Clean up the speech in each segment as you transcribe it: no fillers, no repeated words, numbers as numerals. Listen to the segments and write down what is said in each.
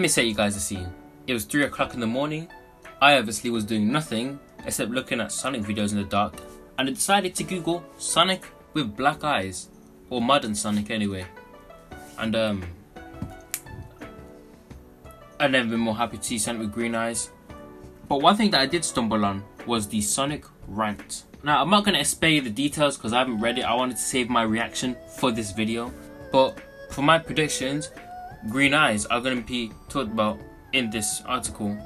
Let me set you guys a scene. It was 3 o'clock in the morning. I obviously was doing nothing except looking at Sonic videos in the dark, and I decided to Google Sonic with black eyes, or modern Sonic anyway. And I've never been more happy to see Sonic with green eyes. But one thing that I did stumble on was the Sonic Rant. Now, I'm not going to explain the details because I haven't read it. I wanted to save my reaction for this video. But for my predictions, green eyes are going to be talked about in this article.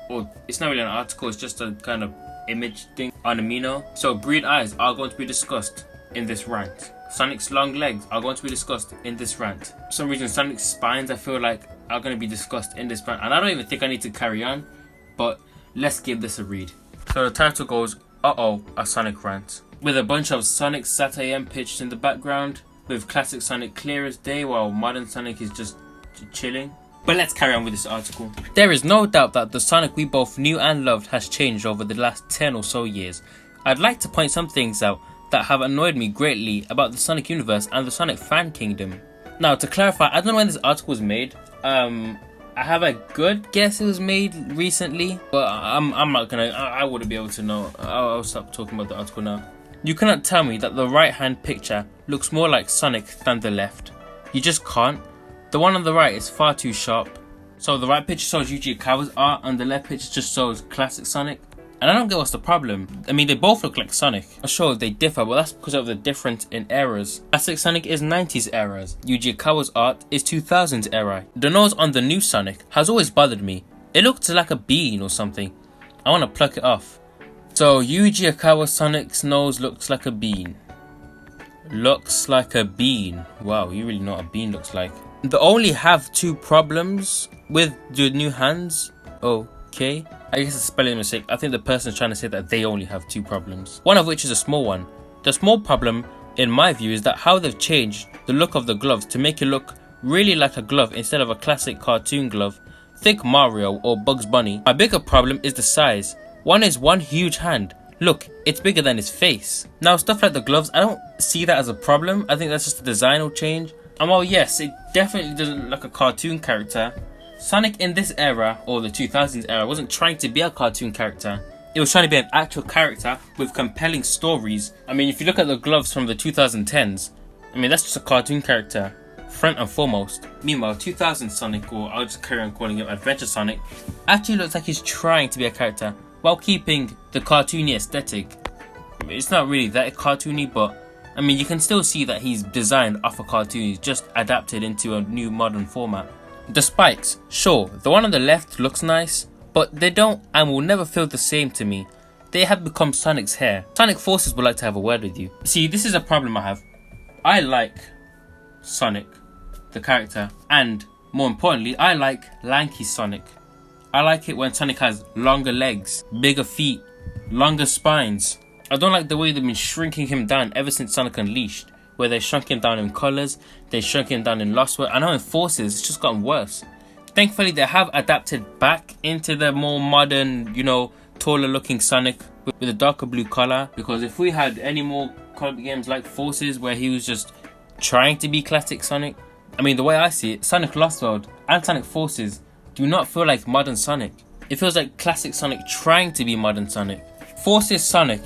Or it's not really an article, it's just a kind of image thing on Amino. So green eyes are going to be discussed in this rant. Sonic's long legs are going to be discussed in this rant. For some reason, Sonic's spines I feel like are going to be discussed in this rant. And I don't even think I need to carry on, but let's give this a read. So the title goes, uh-oh, a Sonic rant. With a bunch of Sonic Sat AM pitched in the background, with classic Sonic clear as day while modern Sonic is just chilling. But let's carry on with this article. There is no doubt that the Sonic we both knew and loved has changed over the last 10 or so years. I'd like to point some things out that have annoyed me greatly about the Sonic universe and the Sonic fan kingdom. Now, to clarify, I don't know when this article was made. I have a good guess it was made recently, but I'm not gonna, I wouldn't be able to know. I'll stop talking about the article now. You cannot tell me that the right hand picture looks more like Sonic than the left. You just can't. The one on the right is far too sharp. So the right picture shows Yuji Kawa's art and the left picture just shows classic Sonic. And I don't get what's the problem. I mean, they both look like Sonic. Sure, they differ, but that's because of the difference in eras. Classic Sonic is 90s eras. Yuji Kawa's art is 2000s era. The nose on the new Sonic has always bothered me. It looks like a bean or something. I want to pluck it off. So Yuji Kawa Sonic's nose looks like a bean. Looks like a bean. Wow, you really know what a bean looks like. They only have 2 problems with the new hands. Okay. I guess it's a spelling mistake. I think the person is trying to say that they only have 2 problems. One of which is a small one. The small problem, in my view, is that how they've changed the look of the gloves to make it look really like a glove instead of a classic cartoon glove. Think Mario or Bugs Bunny. My bigger problem is the size. One is one huge hand. Look, it's bigger than his face. Now, stuff like the gloves, I don't see that as a problem. I think that's just a design change. And while yes, it definitely doesn't look like a cartoon character, Sonic in this era, or the 2000s era, wasn't trying to be a cartoon character. It was trying to be an actual character with compelling stories. I mean, if you look at the gloves from the 2010s, I mean, that's just a cartoon character, front and foremost. Meanwhile, 2000 Sonic, or I'll just carry on calling him Adventure Sonic, actually looks like he's trying to be a character while keeping the cartoony aesthetic. It's not really that cartoony, but I mean, you can still see that he's designed off a cartoon. He's just adapted into a new modern format. The spikes, sure, the one on the left looks nice, but they don't and will never feel the same to me. They have become Sonic's hair. Sonic Forces would like to have a word with you. See, this is a problem I have. I like Sonic, the character, and more importantly, I like lanky Sonic. I like it when Sonic has longer legs, bigger feet, longer spines. I don't like the way they've been shrinking him down ever since Sonic Unleashed, where they shrunk him down in Colors, they shrunk him down in Lost World. I know in Forces it's just gotten worse. Thankfully they have adapted back into the more modern, you know, taller looking Sonic with a darker blue color, because if we had any more comic games like Forces where he was just trying to be classic Sonic, I mean, the way I see it, Sonic Lost World and Sonic Forces do not feel like modern Sonic. It feels like classic Sonic trying to be modern Sonic. Forces Sonic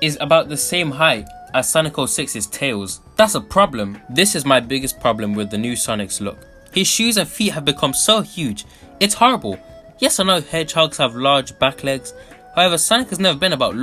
is about the same height as Sonic 06's Tails. That's a problem. This is my biggest problem with the new Sonic's look. His shoes and feet have become so huge. It's horrible. Yes, I know hedgehogs have large back legs. However, Sonic has never been about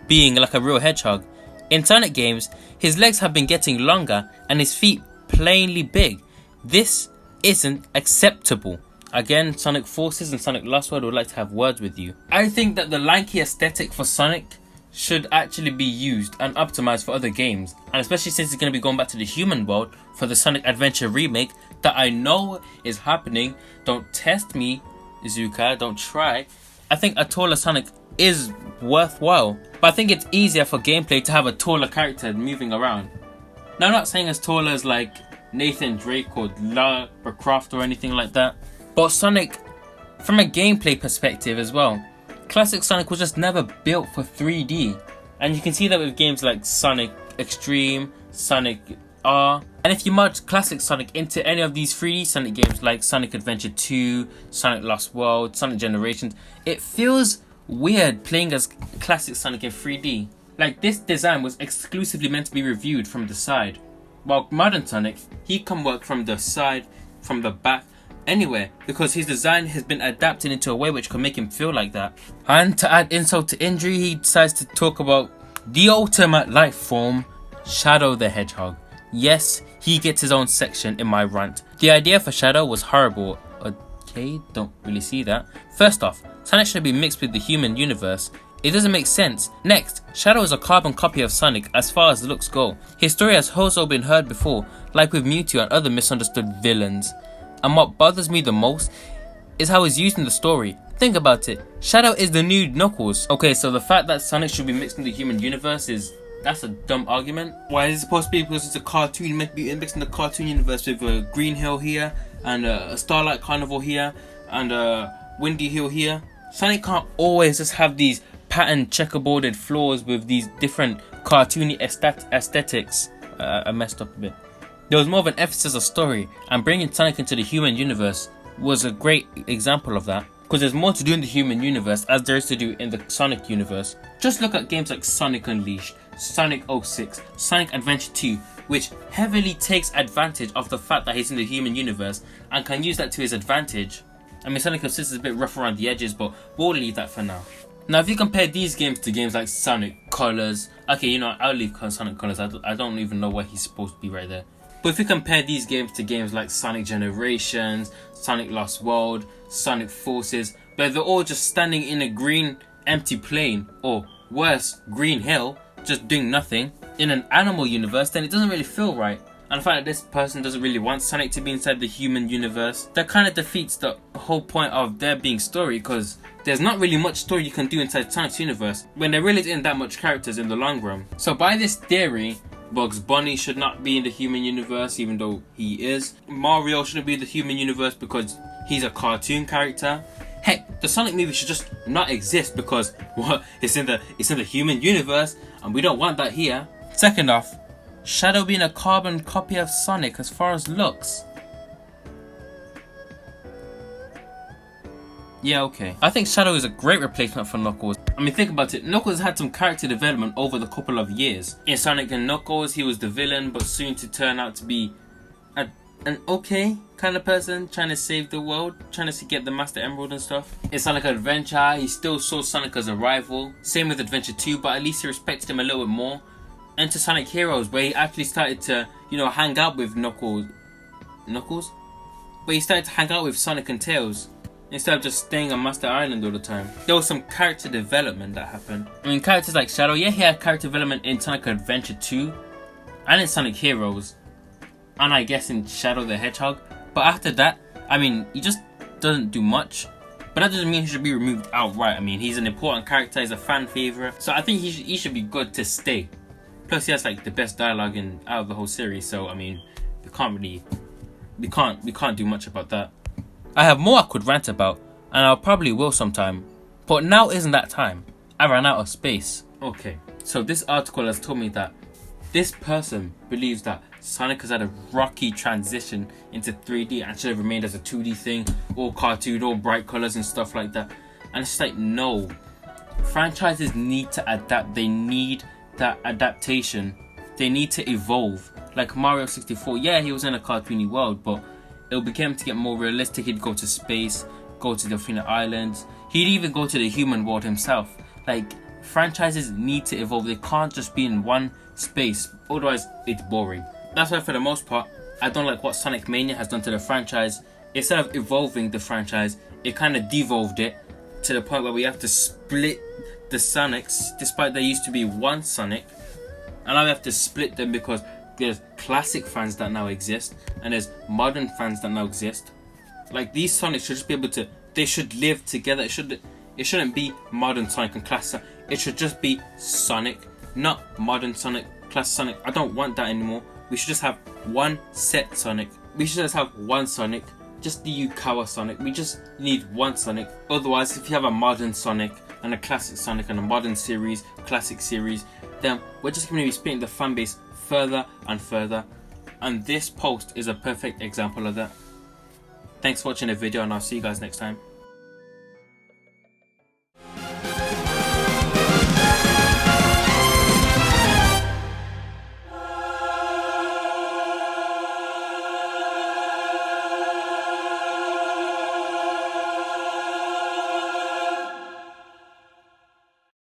being like a real hedgehog. In Sonic games, his legs have been getting longer and his feet plainly big. This isn't acceptable. Again, Sonic Forces and Sonic Lost World would like to have words with you. I think that the lanky aesthetic for Sonic should actually be used and optimized for other games, and especially since it's going to be going back to the human world for the Sonic Adventure remake that I know is happening. Don't test me, Izuka, don't try. I think a taller Sonic is worthwhile, but I think it's easier for gameplay to have a taller character moving around. Now, I'm not saying as tall as like Nathan Drake or Lara Croft or anything like that, but Sonic, from a gameplay perspective as well, classic Sonic was just never built for 3D. And you can see that with games like Sonic Extreme, Sonic are. And if you merge classic Sonic into any of these 3D Sonic games like Sonic Adventure 2, Sonic Lost World, Sonic Generations, it feels weird playing as classic Sonic in 3D. Like, this design was exclusively meant to be reviewed from the side, while modern Sonic, he can work from the side, from the back, anywhere, because his design has been adapted into a way which can make him feel like that. And to add insult to injury, he decides to talk about the ultimate life form, Shadow the Hedgehog. Yes, he gets his own section in my rant. The idea for Shadow was horrible. Okay, don't really see that. First off, Sonic should be mixed with the human universe. It doesn't make sense. Next, Shadow is a carbon copy of Sonic as far as looks go. His story has also been heard before, like with Mewtwo and other misunderstood villains. And what bothers me the most is how it's used in the story. Think about it. Shadow is the new Knuckles. Okay, so the fact that Sonic should be mixed in the human universe that's a dumb argument. Why is it supposed to be? Because it's a cartoon, meant to be mixed in the cartoon universe with Green Hill here, and a Starlight Carnival here, and Windy Hill here. Sonic can't always just have these patterned checkerboarded floors with these different cartoony aesthetics. I messed up a bit. There was more of an emphasis of story, and bringing Sonic into the human universe was a great example of that. Because there's more to do in the human universe as there is to do in the Sonic universe. Just look at games like Sonic Unleashed, Sonic 06, Sonic Adventure 2, which heavily takes advantage of the fact that he's in the human universe and can use that to his advantage. I mean, Sonic 06 is a bit rough around the edges, but we'll leave that for now. Now, if you compare these games to games like Sonic Colors, okay, you know, I'll leave Sonic Colors. I don't even know where he's supposed to be right there. But if you compare these games to games like Sonic Generations, Sonic Lost World, Sonic Forces, where they're all just standing in a green empty plane, or worse, green hill, just doing nothing, in an animal universe, then it doesn't really feel right. And the fact that this person doesn't really want Sonic to be inside the human universe, that kind of defeats the whole point of there being story, because there's not really much story you can do inside Sonic's universe, when there really isn't that much characters in the long run. So by this theory, Bugs Bunny should not be in the human universe, even though he is. Mario shouldn't be in the human universe because he's a cartoon character. Heck, the Sonic movie should just not exist because it's in the human universe, and we don't want that here. Second off, Shadow being a carbon copy of Sonic as far as looks. Yeah, okay. I think Shadow is a great replacement for Knuckles. I mean, think about it. Knuckles had some character development over the couple of years. In Sonic and Knuckles, he was the villain, but soon to turn out to be an okay kind of person, trying to save the world, trying to get the Master Emerald and stuff. In Sonic Adventure, he still saw Sonic as a rival. Same with Adventure 2, but at least he respected him a little bit more. Enter Sonic Heroes, where he actually started to, hang out with Knuckles? Where he started to hang out with Sonic and Tails, instead of just staying on Master Island all the time. There was some character development that happened. I mean, characters like Shadow, yeah, he had character development in Sonic Adventure 2 and in Sonic Heroes, and I guess in Shadow the Hedgehog. But after that, I mean, he just doesn't do much. But that doesn't mean he should be removed outright. I mean, he's an important character, he's a fan favorite, so I think he should be good to stay. Plus, he has like the best dialogue out of the whole series, so I mean, we can't do much about that. I have more I could rant about, and I probably will sometime, but now isn't that time. I ran out of space. Okay, so this article has told me that this person believes that Sonic has had a rocky transition into 3D and should have remained as a 2D thing, all cartoon, all bright colours and stuff like that. And it's like, no. Franchises need to adapt. They need that adaptation. They need to evolve. Like Mario 64, yeah, he was in a cartoony world, but it began to get more realistic. He'd go to space, go to the Infinite Islands. He'd even go to the human world himself. Like, franchises need to evolve. They can't just be in one space, otherwise it's boring. That's why for the most part, I don't like what Sonic Mania has done to the franchise. Instead of evolving the franchise, it kind of devolved it to the point where we have to split the Sonics, despite there used to be one Sonic. And now we have to split them because there's classic fans that now exist and there's modern fans that now exist. Like, these Sonics should just be able to, they should live together. It shouldn't be modern Sonic and classic. It should just be Sonic, not modern Sonic, classic Sonic. I don't want that anymore. We should just have one set Sonic. We should just have one Sonic, just the Yukawa Sonic. We just need one Sonic. Otherwise, if you have a modern Sonic and a classic Sonic and a modern series, classic series, then we're just going to be splitting the fan base further and further. And this post is a perfect example of that. Thanks for watching the video, and I'll see you guys next time.